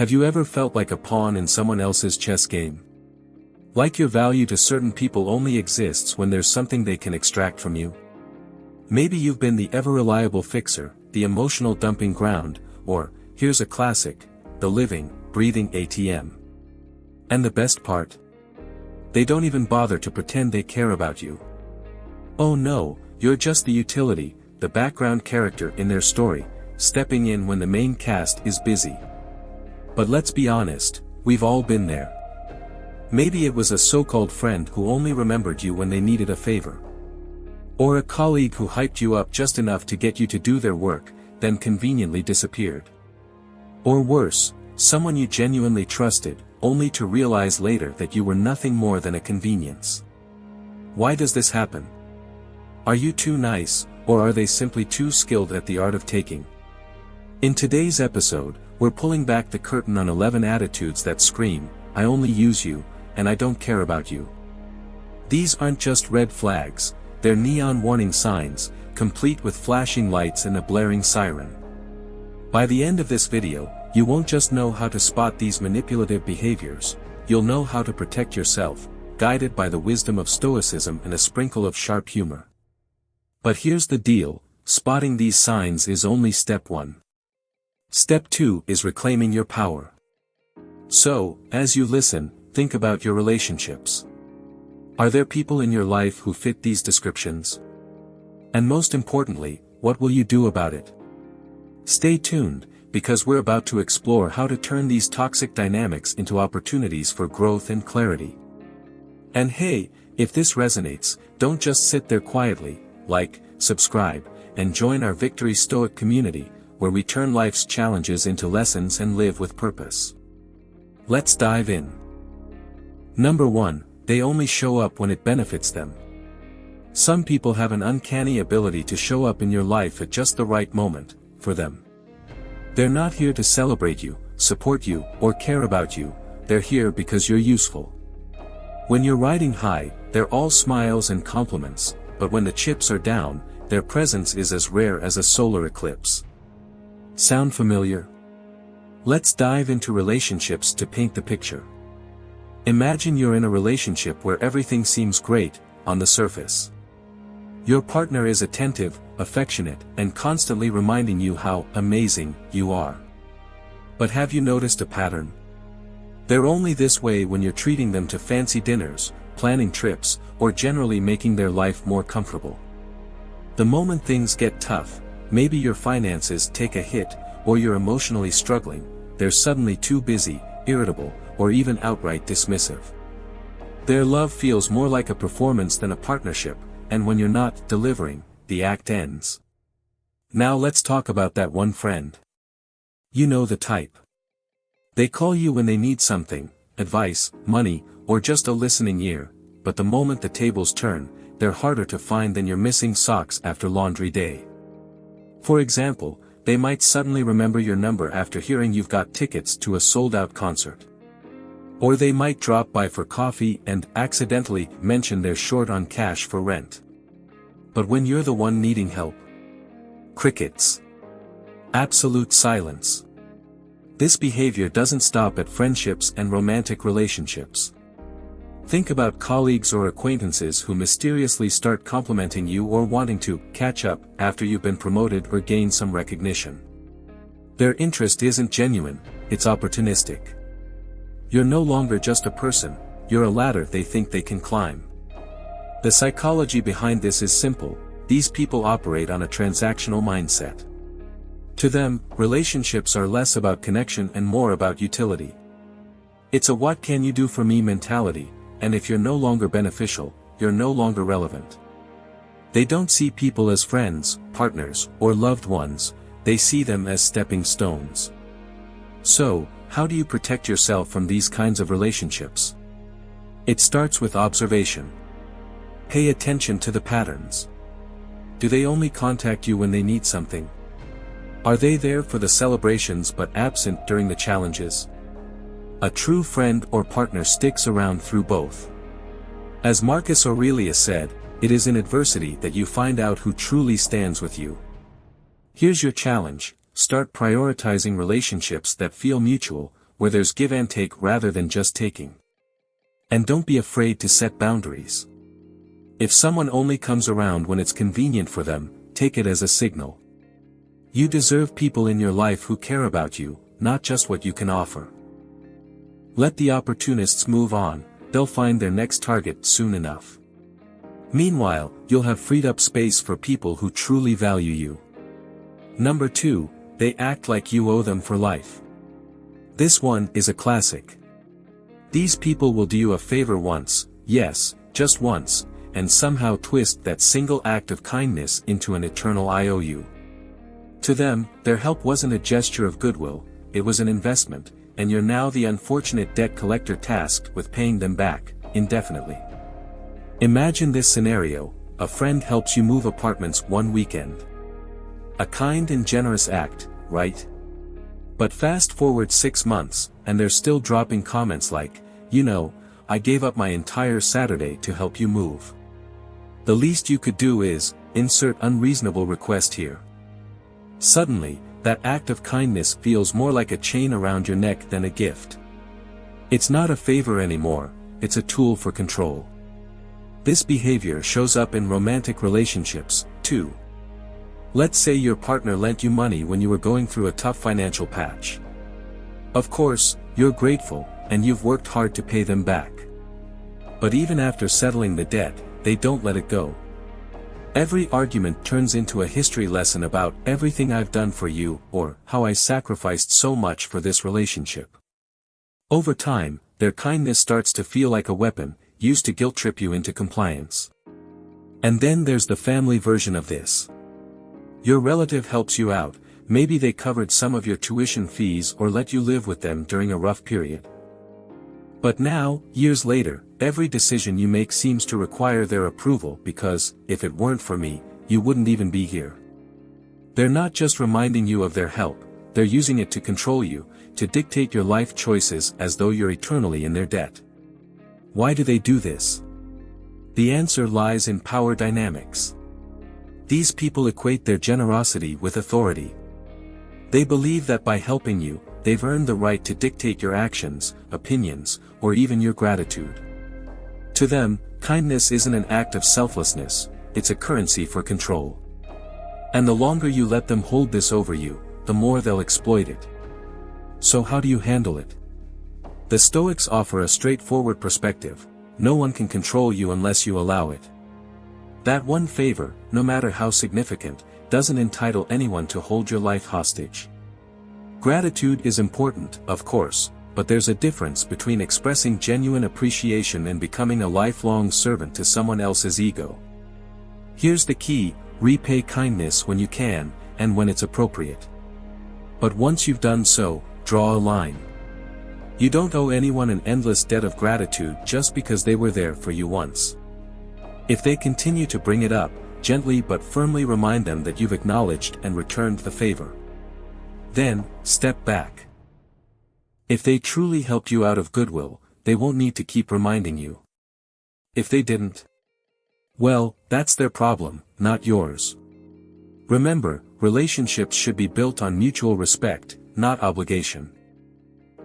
Have you ever felt like a pawn in someone else's chess game? Like your value to certain people only exists when there's something they can extract from you? Maybe you've been the ever-reliable fixer, the emotional dumping ground, or, here's a classic, the living, breathing ATM. And the best part? They don't even bother to pretend they care about you. Oh no, you're just the utility, the background character in their story, stepping in when the main cast is busy. But let's be honest, we've all been there. Maybe it was a so-called friend who only remembered you when they needed a favor. Or a colleague who hyped you up just enough to get you to do their work, then conveniently disappeared. Or worse, someone you genuinely trusted, only to realize later that you were nothing more than a convenience. Why does this happen? Are you too nice, or are they simply too skilled at the art of taking? In today's episode, we're pulling back the curtain on 11 attitudes that scream, I only use you, and I don't care about you. These aren't just red flags, they're neon warning signs, complete with flashing lights and a blaring siren. By the end of this video, you won't just know how to spot these manipulative behaviors, you'll know how to protect yourself, guided by the wisdom of Stoicism and a sprinkle of sharp humor. But here's the deal, spotting these signs is only step 1. Step 2 is reclaiming your power. So, as you listen, think about your relationships. Are there people in your life who fit these descriptions? And most importantly, what will you do about it? Stay tuned, because we're about to explore how to turn these toxic dynamics into opportunities for growth and clarity. And hey, if this resonates, don't just sit there quietly, like, subscribe, and join our Victory Stoic community, where we turn life's challenges into lessons and live with purpose. Let's dive in. Number 1, they only show up when it benefits them. Some people have an uncanny ability to show up in your life at just the right moment, for them. They're not here to celebrate you, support you, or care about you, they're here because you're useful. When you're riding high, they're all smiles and compliments, but when the chips are down, their presence is as rare as a solar eclipse. Sound familiar? Let's dive into relationships to paint the picture. Imagine you're in a relationship where everything seems great, on the surface. Your partner is attentive, affectionate, and constantly reminding you how amazing you are. But have you noticed a pattern? They're only this way when you're treating them to fancy dinners, planning trips, or generally making their life more comfortable. The moment things get tough, maybe your finances take a hit, or you're emotionally struggling, they're suddenly too busy, irritable, or even outright dismissive. Their love feels more like a performance than a partnership, and when you're not delivering, the act ends. Now let's talk about that one friend. You know the type. They call you when they need something, advice, money, or just a listening ear, but the moment the tables turn, they're harder to find than your missing socks after laundry day. For example, they might suddenly remember your number after hearing you've got tickets to a sold-out concert. Or they might drop by for coffee and accidentally mention they're short on cash for rent. But when you're the one needing help, crickets. Absolute silence. This behavior doesn't stop at friendships and romantic relationships. Think about colleagues or acquaintances who mysteriously start complimenting you or wanting to catch up after you've been promoted or gained some recognition. Their interest isn't genuine, it's opportunistic. You're no longer just a person, you're a ladder they think they can climb. The psychology behind this is simple, these people operate on a transactional mindset. To them, relationships are less about connection and more about utility. It's a what can you do for me mentality, and if you're no longer beneficial, you're no longer relevant. They don't see people as friends, partners, or loved ones, they see them as stepping stones. So, how do you protect yourself from these kinds of relationships? It starts with observation. Pay attention to the patterns. Do they only contact you when they need something? Are they there for the celebrations but absent during the challenges? A true friend or partner sticks around through both. As Marcus Aurelius said, it is in adversity that you find out who truly stands with you. Here's your challenge, start prioritizing relationships that feel mutual, where there's give and take rather than just taking. And don't be afraid to set boundaries. If someone only comes around when it's convenient for them, take it as a signal. You deserve people in your life who care about you, not just what you can offer. Let the opportunists move on, they'll find their next target soon enough. Meanwhile, you'll have freed up space for people who truly value you. Number 2, they act like you owe them for life. This one is a classic. These people will do you a favor once, yes, just once, and somehow twist that single act of kindness into an eternal I owe you. To them, their help wasn't a gesture of goodwill, it was an investment, and you're now the unfortunate debt collector tasked with paying them back, indefinitely. Imagine this scenario: a friend helps you move apartments one weekend. A kind and generous act, right? But fast forward 6 months, and they're still dropping comments like, "You know, I gave up my entire Saturday to help you move." The least you could do is, insert unreasonable request here. Suddenly, that act of kindness feels more like a chain around your neck than a gift. It's not a favor anymore, it's a tool for control. This behavior shows up in romantic relationships, too. Let's say your partner lent you money when you were going through a tough financial patch. Of course, you're grateful, and you've worked hard to pay them back. But even after settling the debt, they don't let it go. Every argument turns into a history lesson about everything I've done for you, or how I sacrificed so much for this relationship. Over time, their kindness starts to feel like a weapon, used to guilt trip you into compliance. And then there's the family version of this. Your relative helps you out, maybe they covered some of your tuition fees or let you live with them during a rough period. But now, years later, every decision you make seems to require their approval because, if it weren't for me, you wouldn't even be here. They're not just reminding you of their help, they're using it to control you, to dictate your life choices as though you're eternally in their debt. Why do they do this? The answer lies in power dynamics. These people equate their generosity with authority. They believe that by helping you, they've earned the right to dictate your actions, opinions, or even your gratitude. To them, kindness isn't an act of selflessness, it's a currency for control. And the longer you let them hold this over you, the more they'll exploit it. So how do you handle it? The Stoics offer a straightforward perspective: no one can control you unless you allow it. That one favor, no matter how significant, doesn't entitle anyone to hold your life hostage. Gratitude is important, of course, but there's a difference between expressing genuine appreciation and becoming a lifelong servant to someone else's ego. Here's the key: repay kindness when you can, and when it's appropriate. But once you've done so, draw a line. You don't owe anyone an endless debt of gratitude just because they were there for you once. If they continue to bring it up, gently but firmly remind them that you've acknowledged and returned the favor. Then, step back. If they truly helped you out of goodwill, they won't need to keep reminding you. If they didn't, well, that's their problem, not yours. Remember, relationships should be built on mutual respect, not obligation.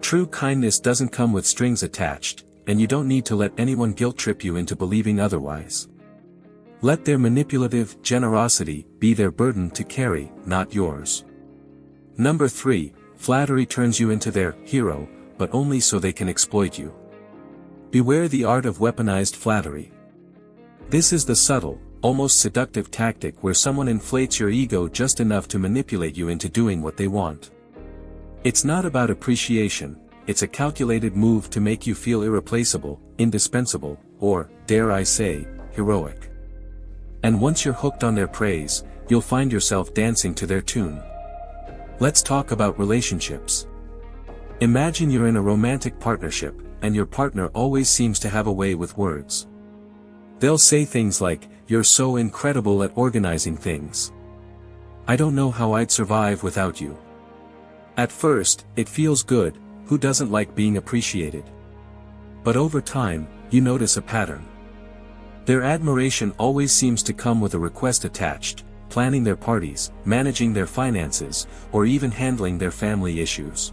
True kindness doesn't come with strings attached, and you don't need to let anyone guilt trip you into believing otherwise. Let their manipulative generosity be their burden to carry, not yours. Number 3, flattery turns you into their hero, but only so they can exploit you. Beware the art of weaponized flattery. This is the subtle, almost seductive tactic where someone inflates your ego just enough to manipulate you into doing what they want. It's not about appreciation, it's a calculated move to make you feel irreplaceable, indispensable, or, dare I say, heroic. And once you're hooked on their praise, you'll find yourself dancing to their tune. Let's talk about relationships. Imagine you're in a romantic partnership, and your partner always seems to have a way with words. They'll say things like, "You're so incredible at organizing things. I don't know how I'd survive without you." At first, it feels good, who doesn't like being appreciated? But over time, you notice a pattern. Their admiration always seems to come with a request attached: planning their parties, managing their finances, or even handling their family issues.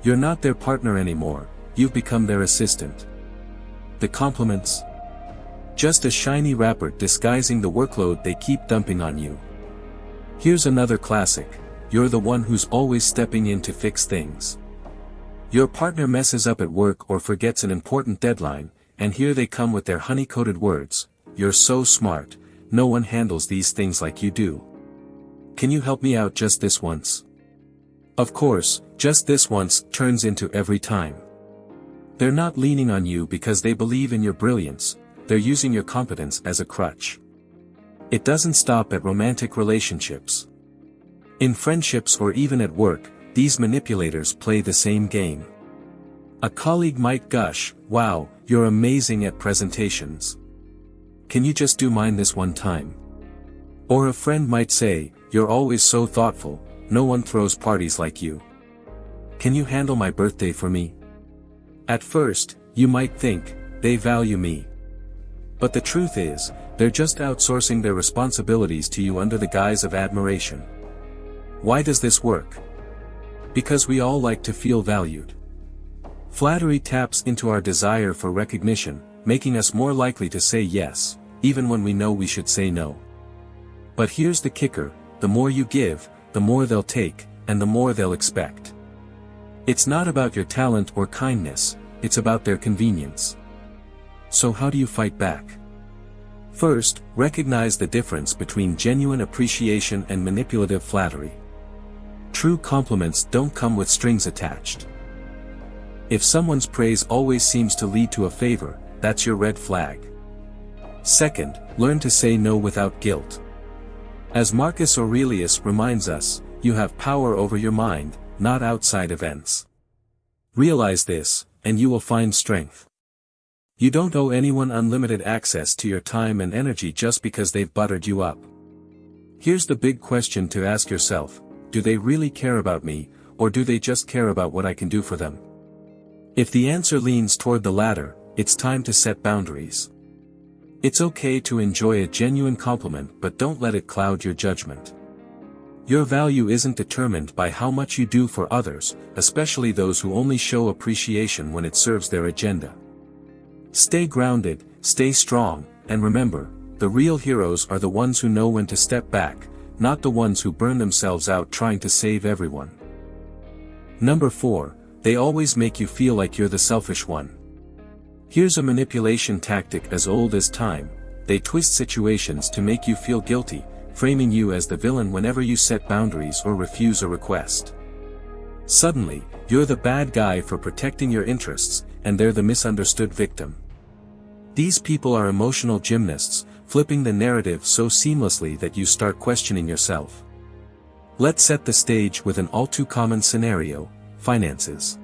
You're not their partner anymore, you've become their assistant. The compliments? Just a shiny wrapper disguising the workload they keep dumping on you. Here's another classic: you're the one who's always stepping in to fix things. Your partner messes up at work or forgets an important deadline, and here they come with their honey-coated words: "You're so smart, no one handles these things like you do. Can you help me out just this once?" Of course, just this once turns into every time. They're not leaning on you because they believe in your brilliance, they're using your competence as a crutch. It doesn't stop at romantic relationships. In friendships or even at work, these manipulators play the same game. A colleague might gush, "Wow, you're amazing at presentations. Can you just do mine this one time?" Or a friend might say, "You're always so thoughtful, no one throws parties like you. Can you handle my birthday for me?" At first, you might think, they value me. But the truth is, they're just outsourcing their responsibilities to you under the guise of admiration. Why does this work? Because we all like to feel valued. Flattery taps into our desire for recognition, making us more likely to say yes, even when we know we should say no. But here's the kicker: the more you give, the more they'll take, and the more they'll expect. It's not about your talent or kindness, it's about their convenience. So how do you fight back? First, recognize the difference between genuine appreciation and manipulative flattery. True compliments don't come with strings attached. If someone's praise always seems to lead to a favor, that's your red flag. Second, learn to say no without guilt. As Marcus Aurelius reminds us, you have power over your mind, not outside events. Realize this, and you will find strength. You don't owe anyone unlimited access to your time and energy just because they've buttered you up. Here's the big question to ask yourself: do they really care about me, or do they just care about what I can do for them? If the answer leans toward the latter, it's time to set boundaries. It's okay to enjoy a genuine compliment, but don't let it cloud your judgment. Your value isn't determined by how much you do for others, especially those who only show appreciation when it serves their agenda. Stay grounded, stay strong, and remember, the real heroes are the ones who know when to step back, not the ones who burn themselves out trying to save everyone. Number 4, they always make you feel like you're the selfish one. Here's a manipulation tactic as old as time: they twist situations to make you feel guilty, framing you as the villain whenever you set boundaries or refuse a request. Suddenly, you're the bad guy for protecting your interests, and they're the misunderstood victim. These people are emotional gymnasts, flipping the narrative so seamlessly that you start questioning yourself. Let's set the stage with an all-too-common scenario: finances.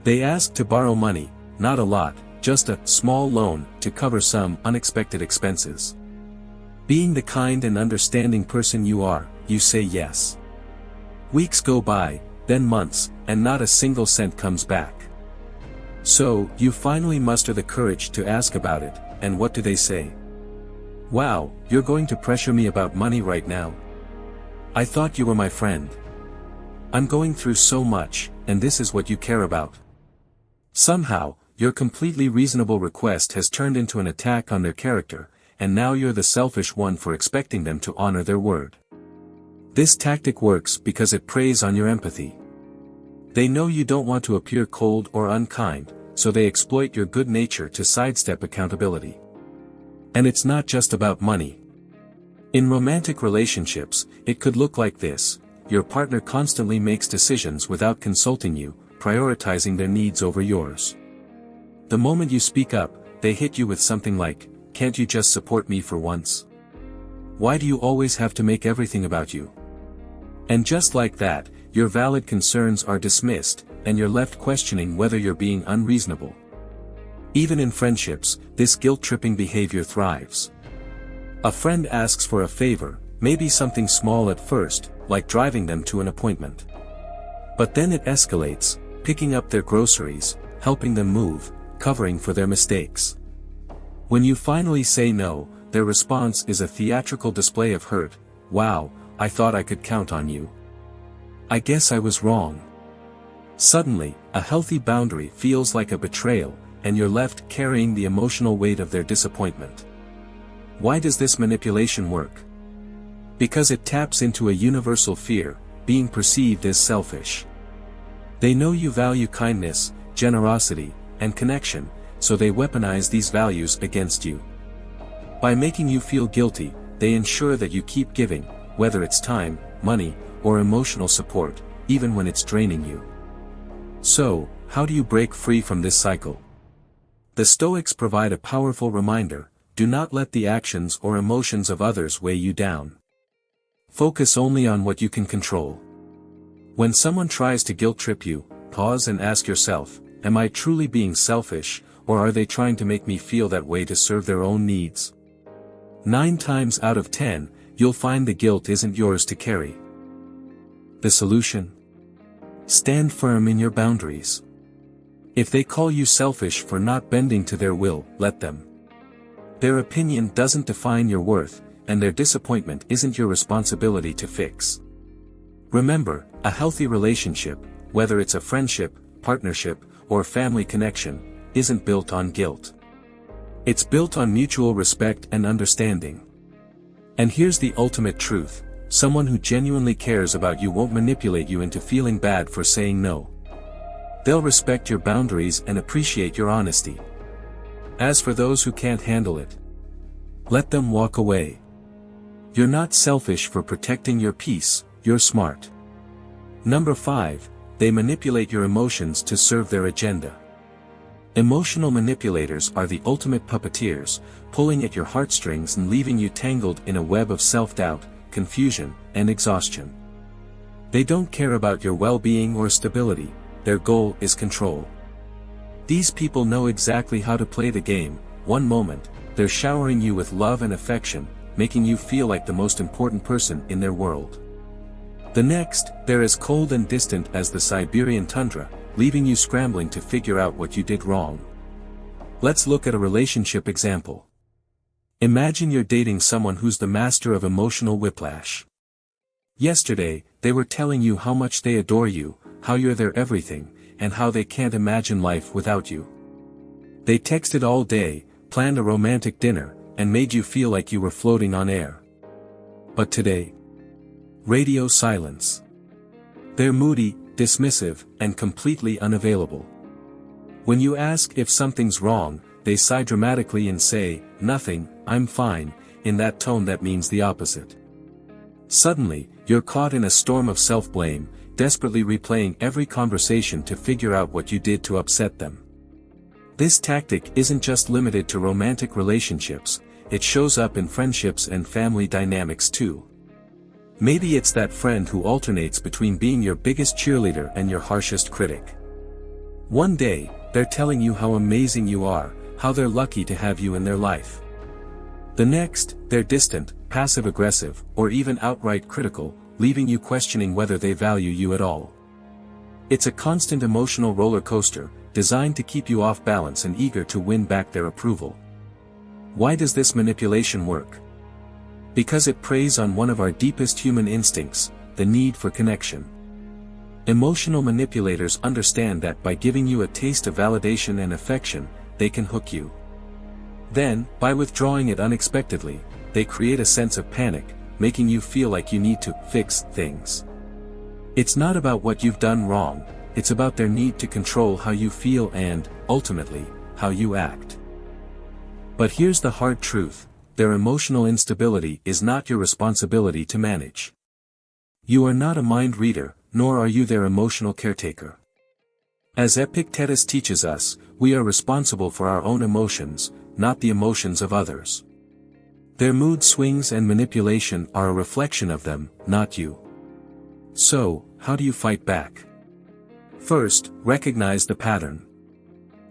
They ask to borrow money, not a lot, just a small loan to cover some unexpected expenses. Being the kind and understanding person you are, you say yes. Weeks go by, then months, and not a single cent comes back. So, you finally muster the courage to ask about it, and what do they say? "Wow, you're going to pressure me about money right now? I thought you were my friend. I'm going through so much, and this is what you care about." Somehow, your completely reasonable request has turned into an attack on their character, and now you're the selfish one for expecting them to honor their word. This tactic works because it preys on your empathy. They know you don't want to appear cold or unkind, so they exploit your good nature to sidestep accountability. And it's not just about money. In romantic relationships, it could look like this: your partner constantly makes decisions without consulting you, prioritizing their needs over yours. The moment you speak up, they hit you with something like, "Can't you just support me for once? Why do you always have to make everything about you?" And just like that, your valid concerns are dismissed, and you're left questioning whether you're being unreasonable. Even in friendships, this guilt-tripping behavior thrives. A friend asks for a favor, maybe something small at first, like driving them to an appointment. But then it escalates, picking up their groceries, helping them move, covering for their mistakes. When you finally say no, their response is a theatrical display of hurt. "Wow, I thought I could count on you. I guess I was wrong." Suddenly, a healthy boundary feels like a betrayal, and you're left carrying the emotional weight of their disappointment. Why does this manipulation work? Because it taps into a universal fear, being perceived as selfish. They know you value kindness, generosity, and connection, so they weaponize these values against you. By making you feel guilty, they ensure that you keep giving, whether it's time, money, or emotional support, even when it's draining you. So, how do you break free from this cycle? The Stoics provide a powerful reminder: do not let the actions or emotions of others weigh you down. Focus only on what you can control. When someone tries to guilt-trip you, pause and ask yourself, am I truly being selfish, or are they trying to make me feel that way to serve their own needs? 9 times out of 10, you'll find the guilt isn't yours to carry. The solution? Stand firm in your boundaries. If they call you selfish for not bending to their will, let them. Their opinion doesn't define your worth, and their disappointment isn't your responsibility to fix. Remember, a healthy relationship, whether it's a friendship, partnership, or family connection, isn't built on guilt. It's built on mutual respect and understanding. And here's the ultimate truth: someone who genuinely cares about you won't manipulate you into feeling bad for saying no. They'll respect your boundaries and appreciate your honesty. As for those who can't handle it, let them walk away. You're not selfish for protecting your peace, you're smart. Number 5, they manipulate your emotions to serve their agenda. Emotional manipulators are the ultimate puppeteers, pulling at your heartstrings and leaving you tangled in a web of self-doubt, confusion, and exhaustion. They don't care about your well-being or stability, their goal is control. These people know exactly how to play the game. One moment, they're showering you with love and affection, making you feel like the most important person in their world. The next, they're as cold and distant as the Siberian tundra, leaving you scrambling to figure out what you did wrong. Let's look at a relationship example. Imagine you're dating someone who's the master of emotional whiplash. Yesterday, they were telling you how much they adore you, how you're their everything, and how they can't imagine life without you. They texted all day, planned a romantic dinner, and made you feel like you were floating on air. But today, radio silence. They're moody, dismissive, and completely unavailable. When you ask if something's wrong, they sigh dramatically and say, "Nothing, I'm fine," in that tone that means the opposite. Suddenly, you're caught in a storm of self-blame, desperately replaying every conversation to figure out what you did to upset them. This tactic isn't just limited to romantic relationships, it shows up in friendships and family dynamics too. Maybe it's that friend who alternates between being your biggest cheerleader and your harshest critic. One day, they're telling you how amazing you are, how they're lucky to have you in their life. The next, they're distant, passive-aggressive, or even outright critical, leaving you questioning whether they value you at all. It's a constant emotional roller coaster, designed to keep you off balance and eager to win back their approval. Why does this manipulation work? Because it preys on one of our deepest human instincts, the need for connection. Emotional manipulators understand that by giving you a taste of validation and affection, they can hook you. Then, by withdrawing it unexpectedly, they create a sense of panic, making you feel like you need to fix things. It's not about what you've done wrong, it's about their need to control how you feel and, ultimately, how you act. But here's the hard truth: their emotional instability is not your responsibility to manage. You are not a mind reader, nor are you their emotional caretaker. As Epictetus teaches us, we are responsible for our own emotions, not the emotions of others. Their mood swings and manipulation are a reflection of them, not you. So, how do you fight back? First, recognize the pattern.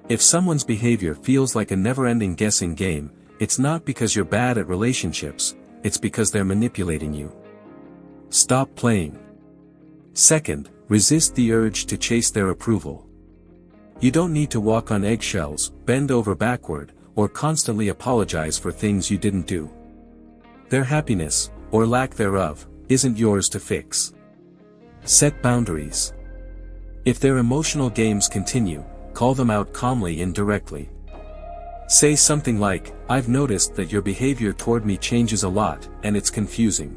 If someone's behavior feels like a never-ending guessing game, it's not because you're bad at relationships, it's because they're manipulating you. Stop playing. Second, resist the urge to chase their approval. You don't need to walk on eggshells, bend over backward, or constantly apologize for things you didn't do. Their happiness, or lack thereof, isn't yours to fix. Set boundaries. If their emotional games continue, call them out calmly and directly. Say something like, "I've noticed that your behavior toward me changes a lot, and it's confusing.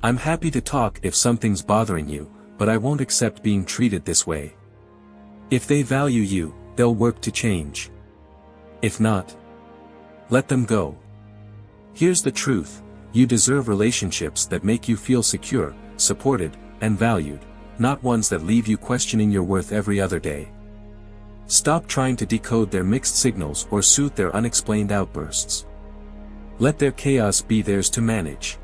I'm happy to talk if something's bothering you, but I won't accept being treated this way." If they value you, they'll work to change. If not, let them go. Here's the truth: you deserve relationships that make you feel secure, supported, and valued, not ones that leave you questioning your worth every other day. Stop trying to decode their mixed signals or soothe their unexplained outbursts. Let their chaos be theirs to manage.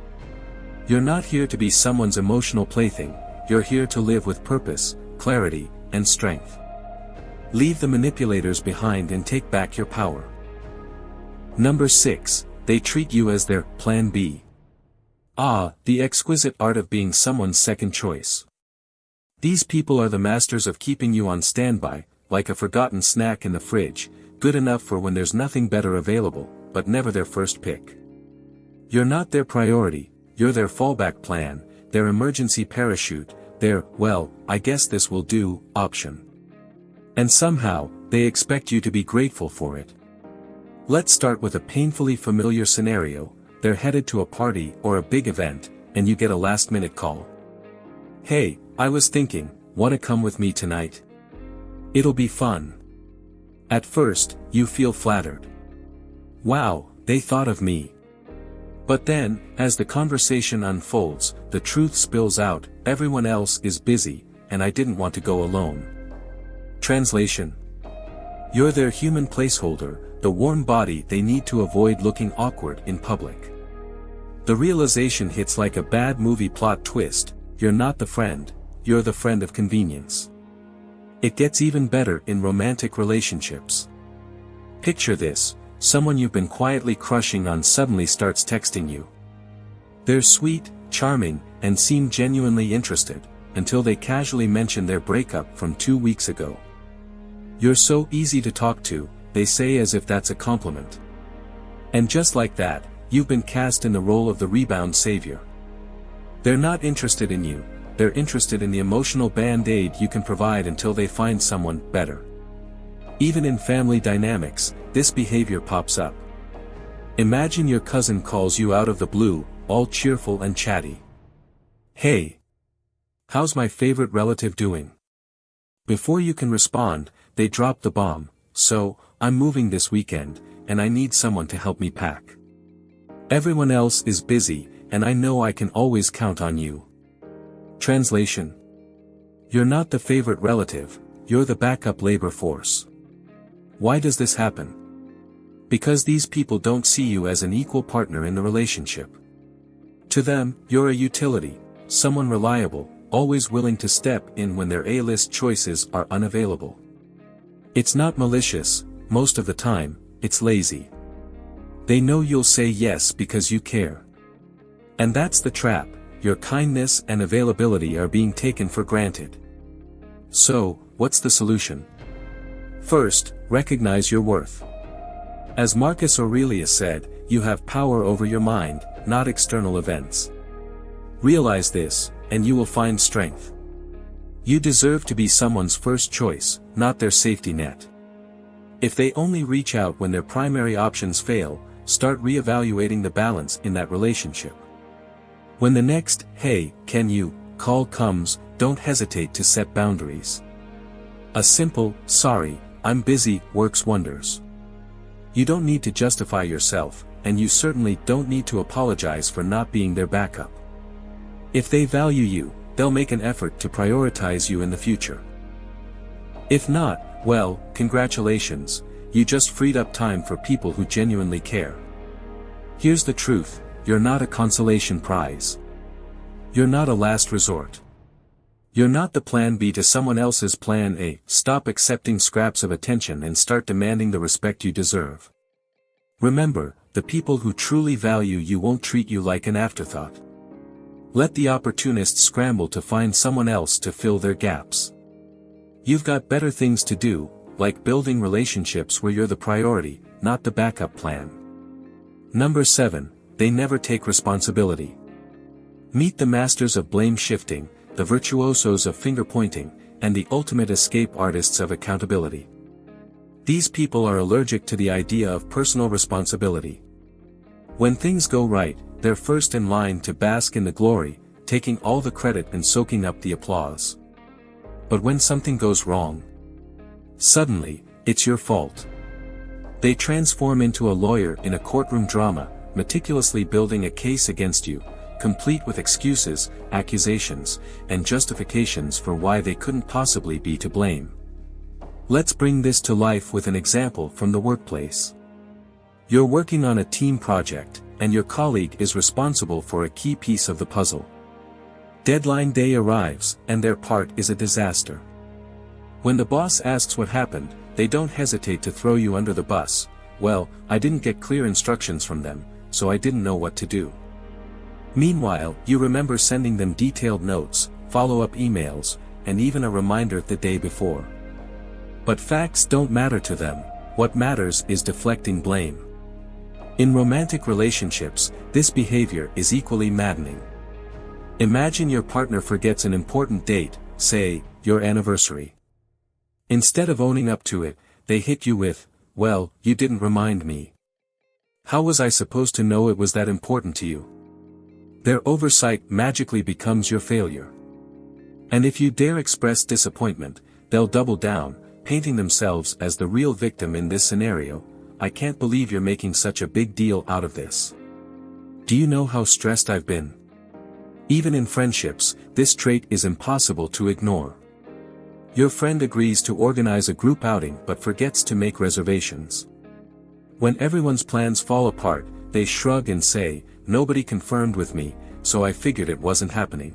You're not here to be someone's emotional plaything, you're here to live with purpose, clarity, and strength. Leave the manipulators behind and take back your power. Number 6, they treat you as their plan B. The exquisite art of being someone's second choice. These people are the masters of keeping you on standby, like a forgotten snack in the fridge, good enough for when there's nothing better available, but never their first pick. You're not their priority, you're their fallback plan, their emergency parachute, their, "well, I guess this will do," option. And somehow, they expect you to be grateful for it. Let's start with a painfully familiar scenario: they're headed to a party or a big event, and you get a last-minute call. "Hey, I was thinking, wanna come with me tonight? It'll be fun." At first, you feel flattered. Wow, they thought of me. But then, as the conversation unfolds, the truth spills out: everyone else is busy, and I didn't want to go alone. Translation: you're their human placeholder, the warm body they need to avoid looking awkward in public. The realization hits like a bad movie plot twist: you're not the friend, you're the friend of convenience. It gets even better in romantic relationships. Picture this: someone you've been quietly crushing on suddenly starts texting you. They're sweet, charming, and seem genuinely interested, until they casually mention their breakup from 2 weeks ago. "You're so easy to talk to," they say, as if that's a compliment. And just like that, you've been cast in the role of the rebound savior. They're not interested in you, they're interested in the emotional band-aid you can provide until they find someone better. Even in family dynamics, this behavior pops up. Imagine your cousin calls you out of the blue, all cheerful and chatty. "Hey, how's my favorite relative doing?" Before you can respond, they drop the bomb: "So, I'm moving this weekend, and I need someone to help me pack. Everyone else is busy, and I know I can always count on you." Translation: you're not the favorite relative, you're the backup labor force. Why does this happen? Because these people don't see you as an equal partner in the relationship. To them, you're a utility, someone reliable, always willing to step in when their A-list choices are unavailable. It's not malicious, most of the time, it's lazy. They know you'll say yes because you care. And that's the trap: your kindness and availability are being taken for granted. So, what's the solution? First, recognize your worth. As Marcus Aurelius said, you have power over your mind, not external events. Realize this, and you will find strength. You deserve to be someone's first choice, not their safety net. If they only reach out when their primary options fail, start reevaluating the balance in that relationship. When the next "hey, can you" call comes, don't hesitate to set boundaries. A simple "sorry, I'm busy" works wonders. You don't need to justify yourself, and you certainly don't need to apologize for not being their backup. If they value you, they'll make an effort to prioritize you in the future. If not, well, congratulations, you just freed up time for people who genuinely care. Here's the truth: you're not a consolation prize. You're not a last resort. You're not the plan B to someone else's plan A. Stop accepting scraps of attention and start demanding the respect you deserve. Remember, the people who truly value you won't treat you like an afterthought. Let the opportunists scramble to find someone else to fill their gaps. You've got better things to do, like building relationships where you're the priority, not the backup plan. Number 7, they never take responsibility. Meet the masters of blame shifting, the virtuosos of finger pointing, and the ultimate escape artists of accountability. These people are allergic to the idea of personal responsibility. When things go right, they're first in line to bask in the glory, taking all the credit and soaking up the applause. But when something goes wrong, suddenly, it's your fault. They transform into a lawyer in a courtroom drama, meticulously building a case against you, complete with excuses, accusations, and justifications for why they couldn't possibly be to blame. Let's bring this to life with an example from the workplace. You're working on a team project, and your colleague is responsible for a key piece of the puzzle. Deadline day arrives, and their part is a disaster. When the boss asks what happened, they don't hesitate to throw you under the bus. Well, I didn't get clear instructions from them, so I didn't know what to do. Meanwhile, you remember sending them detailed notes, follow-up emails, and even a reminder the day before. But facts don't matter to them. What matters is deflecting blame. In romantic relationships, this behavior is equally maddening. Imagine your partner forgets an important date, say, your anniversary. Instead of owning up to it, they hit you with, "Well, you didn't remind me. How was I supposed to know it was that important to you?" Their oversight magically becomes your failure. And if you dare express disappointment, they'll double down, painting themselves as the real victim in this scenario. "I can't believe you're making such a big deal out of this. Do you know how stressed I've been?" Even in friendships, this trait is impossible to ignore. Your friend agrees to organize a group outing but forgets to make reservations. When everyone's plans fall apart, they shrug and say, "Nobody confirmed with me, so I figured it wasn't happening."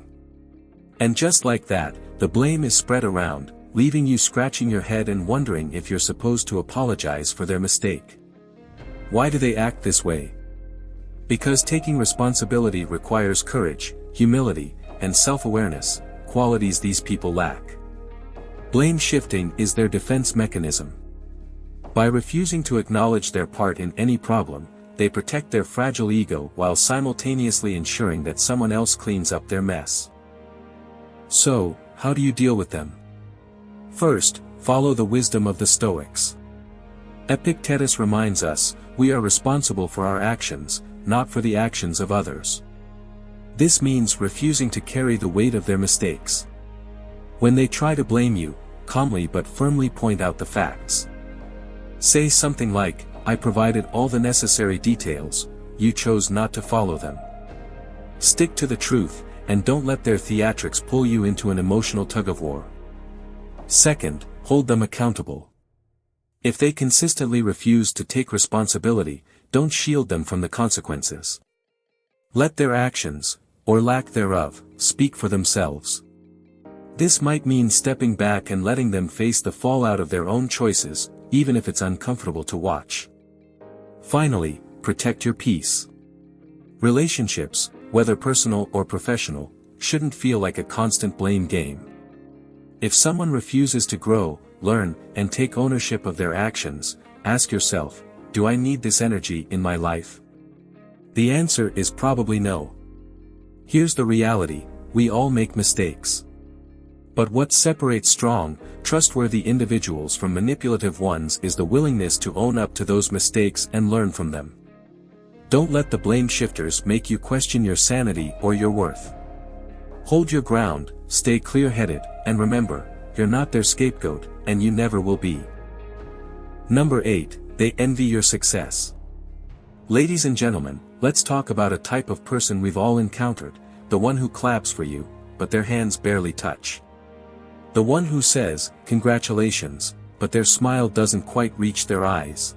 And just like that, the blame is spread around, leaving you scratching your head and wondering if you're supposed to apologize for their mistake. Why do they act this way? Because taking responsibility requires courage, humility, and self-awareness, qualities these people lack. Blame shifting is their defense mechanism. By refusing to acknowledge their part in any problem, they protect their fragile ego while simultaneously ensuring that someone else cleans up their mess. So, how do you deal with them? First, follow the wisdom of the Stoics. Epictetus reminds us, we are responsible for our actions, not for the actions of others. This means refusing to carry the weight of their mistakes. When they try to blame you, calmly but firmly point out the facts. Say something like, "I provided all the necessary details, you chose not to follow them." Stick to the truth, and don't let their theatrics pull you into an emotional tug-of-war. Second, hold them accountable. If they consistently refuse to take responsibility, don't shield them from the consequences. Let their actions, or lack thereof, speak for themselves. This might mean stepping back and letting them face the fallout of their own choices, even if it's uncomfortable to watch. Finally, protect your peace. Relationships, whether personal or professional, shouldn't feel like a constant blame game. If someone refuses to grow, learn, and take ownership of their actions, ask yourself, do I need this energy in my life? The answer is probably no. Here's the reality, we all make mistakes. But what separates strong, trustworthy individuals from manipulative ones is the willingness to own up to those mistakes and learn from them. Don't let the blame shifters make you question your sanity or your worth. Hold your ground, stay clear-headed, and remember, you're not their scapegoat, and you never will be. Number 8, they envy your success. Ladies and gentlemen, let's talk about a type of person we've all encountered, the one who claps for you, but their hands barely touch. The one who says, "Congratulations," but their smile doesn't quite reach their eyes.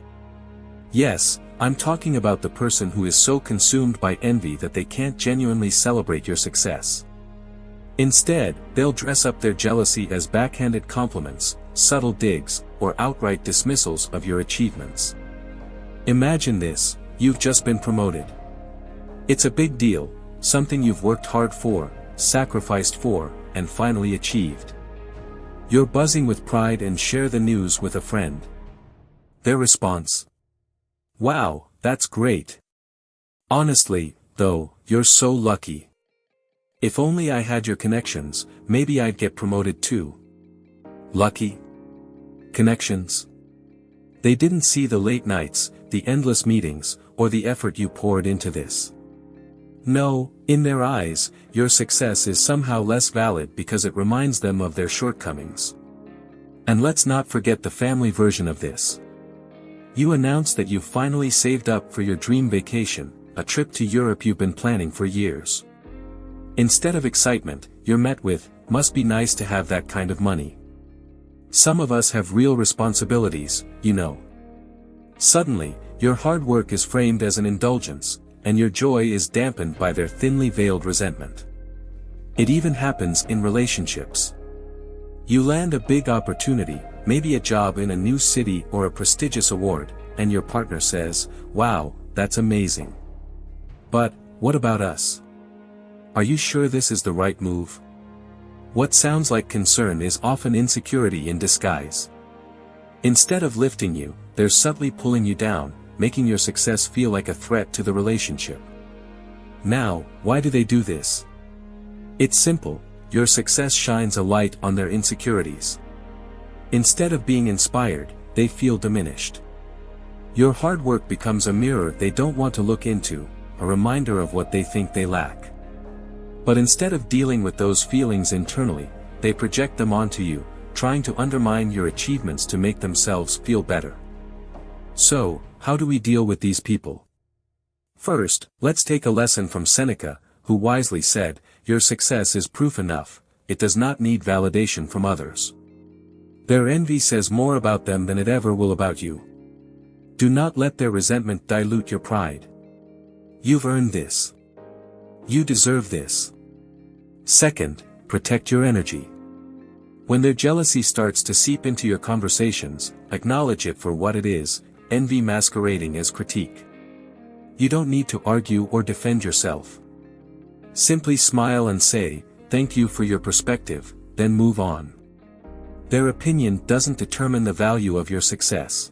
Yes, I'm talking about the person who is so consumed by envy that they can't genuinely celebrate your success. Instead, they'll dress up their jealousy as backhanded compliments, subtle digs, or outright dismissals of your achievements. Imagine this, you've just been promoted. It's a big deal, something you've worked hard for, sacrificed for, and finally achieved. You're buzzing with pride and share the news with a friend. Their response? "Wow, that's great. Honestly, though, you're so lucky. If only I had your connections, maybe I'd get promoted too." Lucky? Connections? They didn't see the late nights, the endless meetings, or the effort you poured into this. No, in their eyes, your success is somehow less valid because it reminds them of their shortcomings. And let's not forget the family version of this. You announce that you've finally saved up for your dream vacation, a trip to Europe you've been planning for years. Instead of excitement, you're met with, "Must be nice to have that kind of money. Some of us have real responsibilities, you know." Suddenly, your hard work is framed as an indulgence, and your joy is dampened by their thinly veiled resentment. It even happens in relationships. You land a big opportunity, maybe a job in a new city or a prestigious award, and your partner says, "Wow, that's amazing. But, what about us? Are you sure this is the right move?" What sounds like concern is often insecurity in disguise. Instead of lifting you, they're subtly pulling you down, making your success feel like a threat to the relationship. Now, why do they do this? It's simple: your success shines a light on their insecurities. Instead of being inspired, they feel diminished. Your hard work becomes a mirror they don't want to look into, a reminder of what they think they lack. But instead of dealing with those feelings internally, they project them onto you, trying to undermine your achievements to make themselves feel better. So, how do we deal with these people? First, let's take a lesson from Seneca, who wisely said, "Your success is proof enough, it does not need validation from others." Their envy says more about them than it ever will about you. Do not let their resentment dilute your pride. You've earned this. You deserve this. Second, protect your energy. When their jealousy starts to seep into your conversations, acknowledge it for what it is: envy masquerading as critique. You don't need to argue or defend yourself. Simply smile and say, "Thank you for your perspective," then move on. Their opinion doesn't determine the value of your success.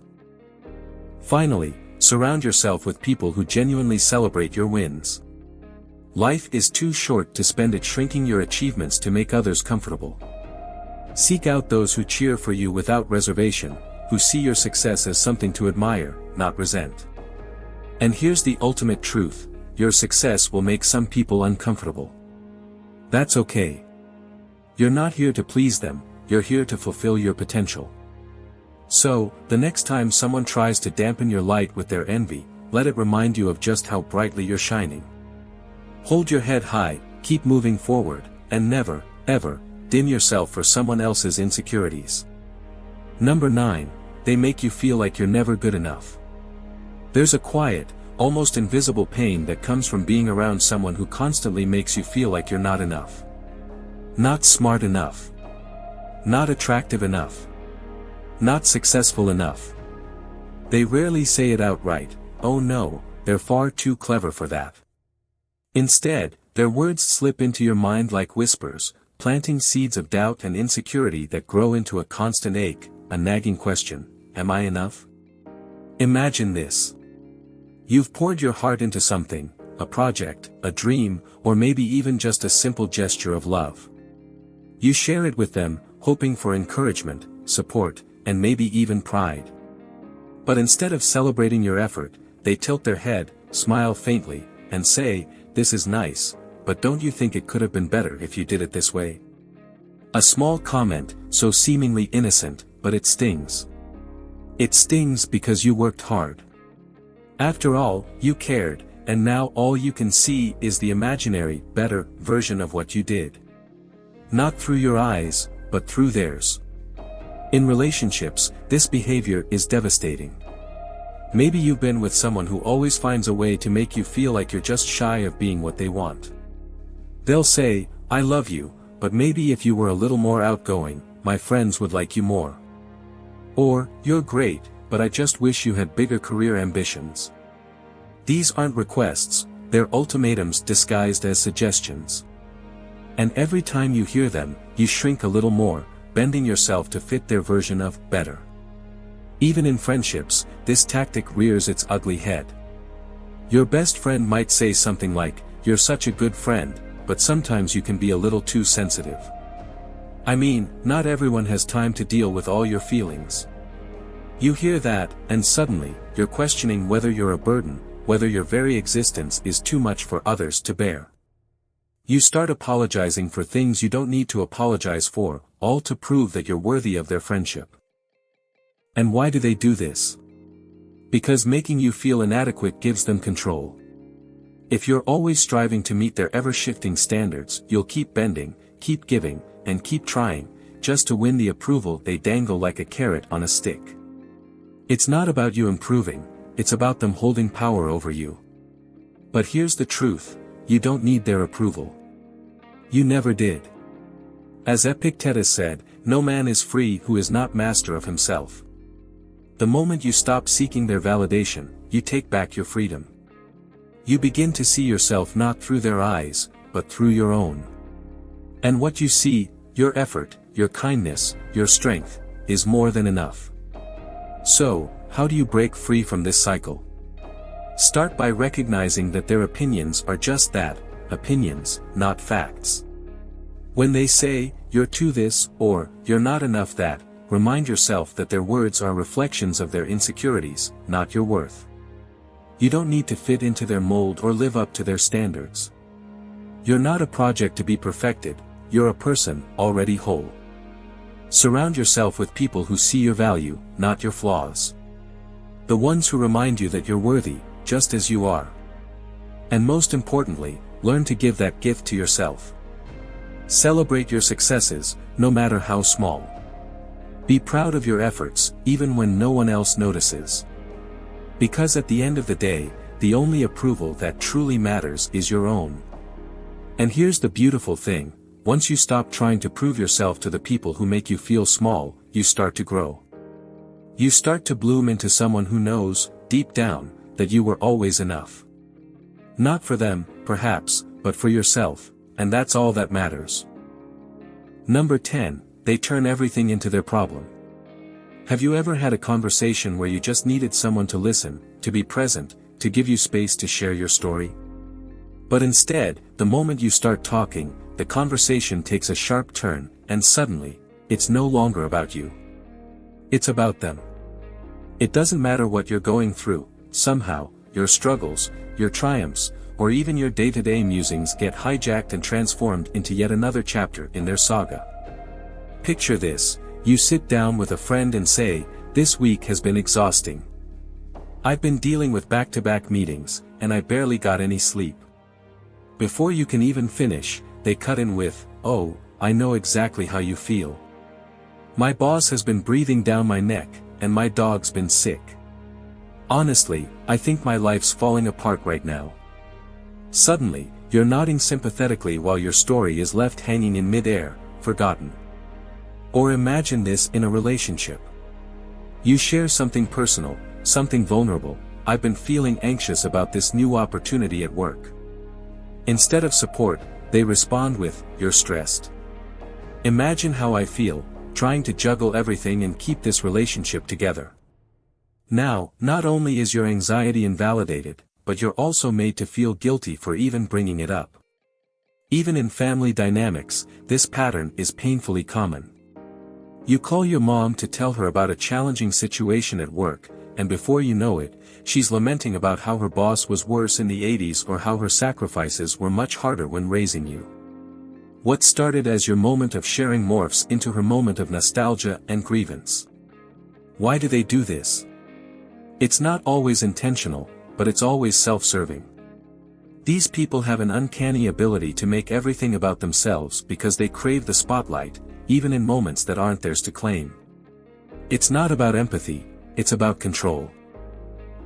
Finally, surround yourself with people who genuinely celebrate your wins. Life is too short to spend it shrinking your achievements to make others comfortable. Seek out those who cheer for you without reservation, who see your success as something to admire, not resent. And here's the ultimate truth: your success will make some people uncomfortable. That's okay. You're not here to please them, you're here to fulfill your potential. So, the next time someone tries to dampen your light with their envy, let it remind you of just how brightly you're shining. Hold your head high, keep moving forward, and never, ever, dim yourself for someone else's insecurities. Number 9, they make you feel like you're never good enough. There's a quiet, almost invisible pain that comes from being around someone who constantly makes you feel like you're not enough. Not smart enough. Not attractive enough. Not successful enough. They rarely say it outright, oh no, they're far too clever for that. Instead, their words slip into your mind like whispers, planting seeds of doubt and insecurity that grow into a constant ache, a nagging question: am I enough? Imagine this. You've poured your heart into something, a project, a dream, or maybe even just a simple gesture of love. You share it with them, hoping for encouragement, support, and maybe even pride. But instead of celebrating your effort, they tilt their head, smile faintly, and say, "This is nice, but don't you think it could have been better if you did it this way?" A small comment, so seemingly innocent, but it stings. It stings because you worked hard. After all, you cared, and now all you can see is the imaginary, better, version of what you did. Not through your eyes, but through theirs. In relationships, this behavior is devastating. Maybe you've been with someone who always finds a way to make you feel like you're just shy of being what they want. They'll say, "I love you, but maybe if you were a little more outgoing, my friends would like you more." Or, "You're great, but I just wish you had bigger career ambitions." These aren't requests, they're ultimatums disguised as suggestions. And every time you hear them, you shrink a little more, bending yourself to fit their version of better. Even in friendships, this tactic rears its ugly head. Your best friend might say something like, "You're such a good friend, but sometimes you can be a little too sensitive." I mean, not everyone has time to deal with all your feelings. You hear that, and suddenly, you're questioning whether you're a burden, whether your very existence is too much for others to bear. You start apologizing for things you don't need to apologize for, all to prove that you're worthy of their friendship. And why do they do this? Because making you feel inadequate gives them control. If you're always striving to meet their ever-shifting standards, you'll keep bending, keep giving, and keep trying, just to win the approval they dangle like a carrot on a stick. It's not about you improving, it's about them holding power over you. But here's the truth, you don't need their approval. You never did. As Epictetus said, no man is free who is not master of himself. The moment you stop seeking their validation, you take back your freedom. You begin to see yourself not through their eyes, but through your own. And what you see, your effort, your kindness, your strength, is more than enough. So, how do you break free from this cycle? Start by recognizing that their opinions are just that, opinions, not facts. When they say, you're too this, or, you're not enough that, remind yourself that their words are reflections of their insecurities, not your worth. You don't need to fit into their mold or live up to their standards. You're not a project to be perfected, you're a person, already whole. Surround yourself with people who see your value, not your flaws. The ones who remind you that you're worthy, just as you are. And most importantly, learn to give that gift to yourself. Celebrate your successes, no matter how small. Be proud of your efforts, even when no one else notices. Because at the end of the day, the only approval that truly matters is your own. And here's the beautiful thing, once you stop trying to prove yourself to the people who make you feel small, you start to grow. You start to bloom into someone who knows, deep down, that you were always enough. Not for them, perhaps, but for yourself, and that's all that matters. Number 10, they turn everything into their problem. Have you ever had a conversation where you just needed someone to listen, to be present, to give you space to share your story? But instead, the moment you start talking, the conversation takes a sharp turn, and suddenly, it's no longer about you. It's about them. It doesn't matter what you're going through, somehow, your struggles, your triumphs, or even your day-to-day musings get hijacked and transformed into yet another chapter in their saga. Picture this, you sit down with a friend and say, "This week has been exhausting. I've been dealing with back-to-back meetings, and I barely got any sleep." Before you can even finish, they cut in with, "Oh, I know exactly how you feel. My boss has been breathing down my neck, and my dog's been sick. Honestly, I think my life's falling apart right now." Suddenly, you're nodding sympathetically while your story is left hanging in mid-air, forgotten. Or imagine this in a relationship. You share something personal, something vulnerable. "I've been feeling anxious about this new opportunity at work." Instead of support, they respond with, "You're stressed. Imagine how I feel, trying to juggle everything and keep this relationship together." Now, not only is your anxiety invalidated, but you're also made to feel guilty for even bringing it up. Even in family dynamics, this pattern is painfully common. You call your mom to tell her about a challenging situation at work, and before you know it, she's lamenting about how her boss was worse in the 80s or how her sacrifices were much harder when raising you. What started as your moment of sharing morphs into her moment of nostalgia and grievance. Why do they do this? It's not always intentional, but it's always self-serving. These people have an uncanny ability to make everything about themselves because they crave the spotlight, even in moments that aren't theirs to claim. It's not about empathy, it's about control.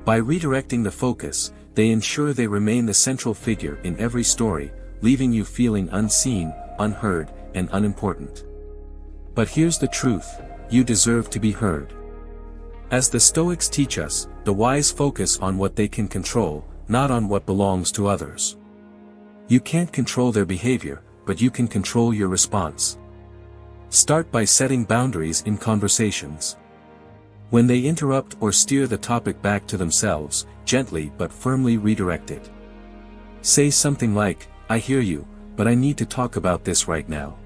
By redirecting the focus, they ensure they remain the central figure in every story, leaving you feeling unseen, unheard, and unimportant. But here's the truth, you deserve to be heard. As the Stoics teach us, the wise focus on what they can control, not on what belongs to others. You can't control their behavior, but you can control your response. Start by setting boundaries in conversations. When they interrupt or steer the topic back to themselves, gently but firmly redirect it. Say something like, "I hear you, but I need to talk about this right now."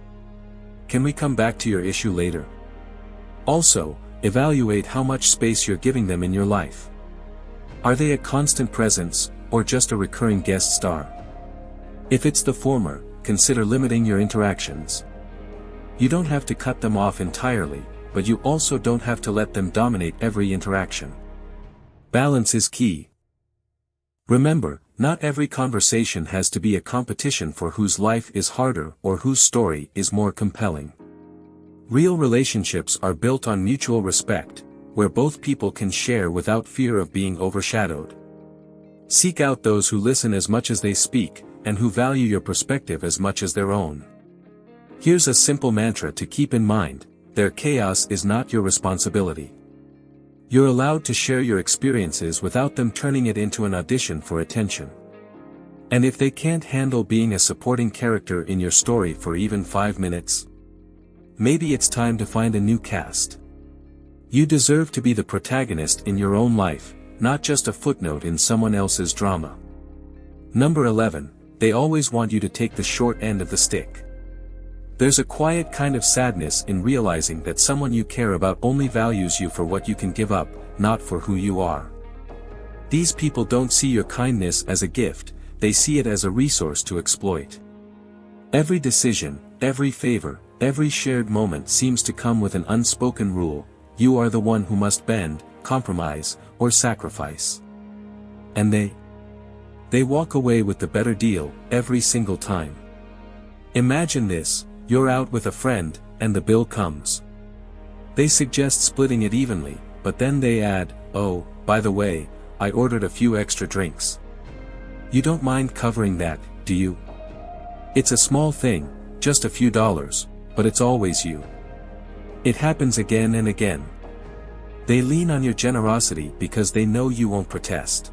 Can we come back to your issue later? Also, evaluate how much space you're giving them in your life. Are they a constant presence, or just a recurring guest star? If it's the former, consider limiting your interactions. You don't have to cut them off entirely, but you also don't have to let them dominate every interaction. Balance is key. Remember, not every conversation has to be a competition for whose life is harder or whose story is more compelling. Real relationships are built on mutual respect, where both people can share without fear of being overshadowed. Seek out those who listen as much as they speak, and who value your perspective as much as their own. Here's a simple mantra to keep in mind: their chaos is not your responsibility. You're allowed to share your experiences without them turning it into an audition for attention. And if they can't handle being a supporting character in your story for even 5 minutes, maybe it's time to find a new cast. You deserve to be the protagonist in your own life, not just a footnote in someone else's drama. Number 11, they always want you to take the short end of the stick. There's a quiet kind of sadness in realizing that someone you care about only values you for what you can give up, not for who you are. These people don't see your kindness as a gift, they see it as a resource to exploit. Every decision, every favor, every shared moment seems to come with an unspoken rule: you are the one who must bend, compromise, or sacrifice. And they walk away with the better deal, every single time. Imagine this: you're out with a friend, and the bill comes. They suggest splitting it evenly, but then they add, "Oh, by the way, I ordered a few extra drinks." You don't mind covering that, do you? It's a small thing, just a few dollars, but it's always you. It happens again and again. They lean on your generosity because they know you won't protest.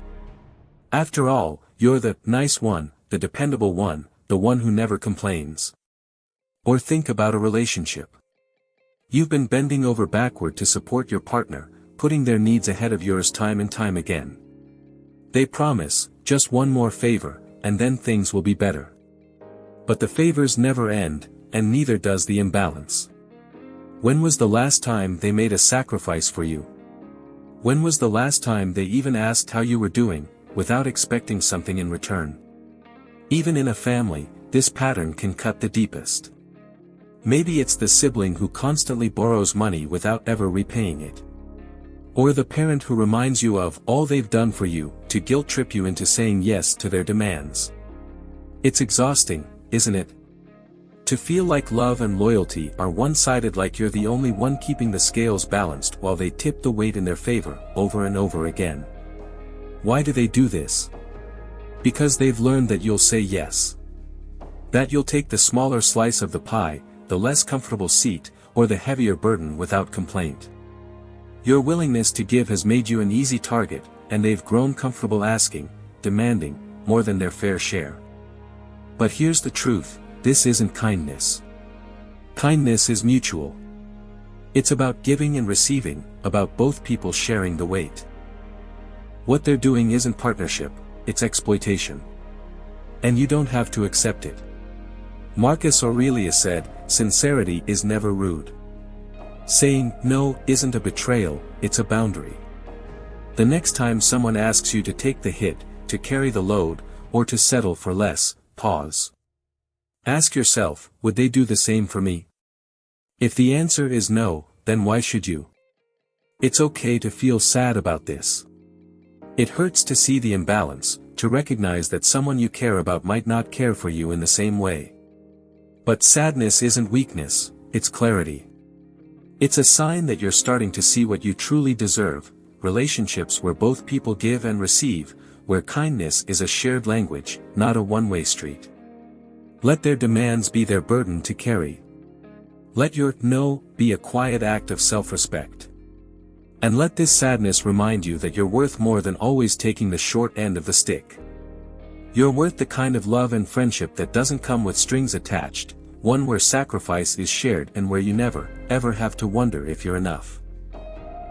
After all, you're the nice one, the dependable one, the one who never complains. Or think about a relationship. You've been bending over backward to support your partner, putting their needs ahead of yours time and time again. They promise, just one more favor, and then things will be better. But the favors never end, and neither does the imbalance. When was the last time they made a sacrifice for you? When was the last time they even asked how you were doing, without expecting something in return? Even in a family, this pattern can cut the deepest. Maybe it's the sibling who constantly borrows money without ever repaying it. Or the parent who reminds you of all they've done for you, to guilt-trip you into saying yes to their demands. It's exhausting, isn't it? To feel like love and loyalty are one-sided, like you're the only one keeping the scales balanced while they tip the weight in their favor, over and over again. Why do they do this? Because they've learned that you'll say yes. That you'll take the smaller slice of the pie, the less comfortable seat, or the heavier burden without complaint. Your willingness to give has made you an easy target, and they've grown comfortable asking, demanding, more than their fair share. But here's the truth: this isn't kindness. Kindness is mutual. It's about giving and receiving, about both people sharing the weight. What they're doing isn't partnership, it's exploitation. And you don't have to accept it. Marcus Aurelius said, "Sincerity is never rude." Saying no isn't a betrayal, it's a boundary. The next time someone asks you to take the hit, to carry the load, or to settle for less, pause. Ask yourself, would they do the same for me? If the answer is no, then why should you? It's okay to feel sad about this. It hurts to see the imbalance, to recognize that someone you care about might not care for you in the same way. But sadness isn't weakness, it's clarity. It's a sign that you're starting to see what you truly deserve: relationships where both people give and receive, where kindness is a shared language, not a one-way street. Let their demands be their burden to carry. Let your no be a quiet act of self-respect. And let this sadness remind you that you're worth more than always taking the short end of the stick. You're worth the kind of love and friendship that doesn't come with strings attached, one where sacrifice is shared and where you never, ever have to wonder if you're enough.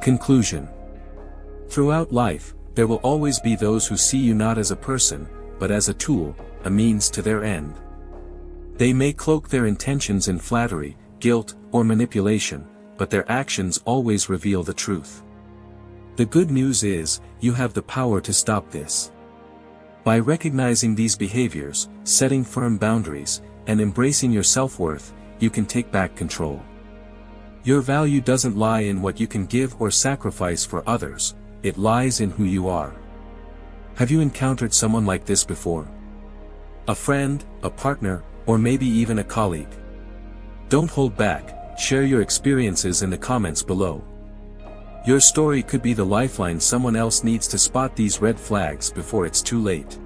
Conclusion. Throughout life, there will always be those who see you not as a person, but as a tool, a means to their end. They may cloak their intentions in flattery, guilt, or manipulation, but their actions always reveal the truth. The good news is, you have the power to stop this. By recognizing these behaviors, setting firm boundaries, and embracing your self-worth, you can take back control. Your value doesn't lie in what you can give or sacrifice for others, it lies in who you are. Have you encountered someone like this before? A friend, a partner, or maybe even a colleague? Don't hold back, share your experiences in the comments below. Your story could be the lifeline someone else needs to spot these red flags before it's too late.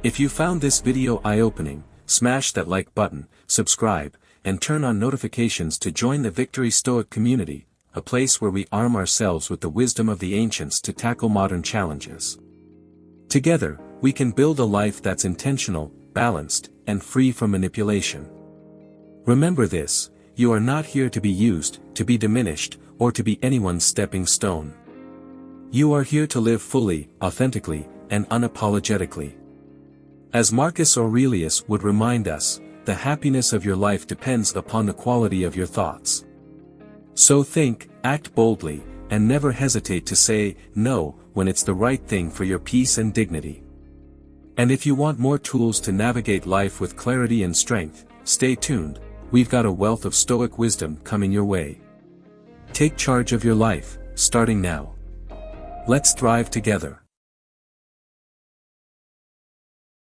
If you found this video eye-opening, smash that like button, subscribe, and turn on notifications to join the Victory Stoic community, a place where we arm ourselves with the wisdom of the ancients to tackle modern challenges. Together, we can build a life that's intentional, balanced, and free from manipulation. Remember this, you are not here to be used, to be diminished, or to be anyone's stepping stone. You are here to live fully, authentically, and unapologetically. As Marcus Aurelius would remind us, the happiness of your life depends upon the quality of your thoughts. So think, act boldly, and never hesitate to say no when it's the right thing for your peace and dignity. And if you want more tools to navigate life with clarity and strength, stay tuned, we've got a wealth of Stoic wisdom coming your way. Take charge of your life, starting now. Let's thrive together.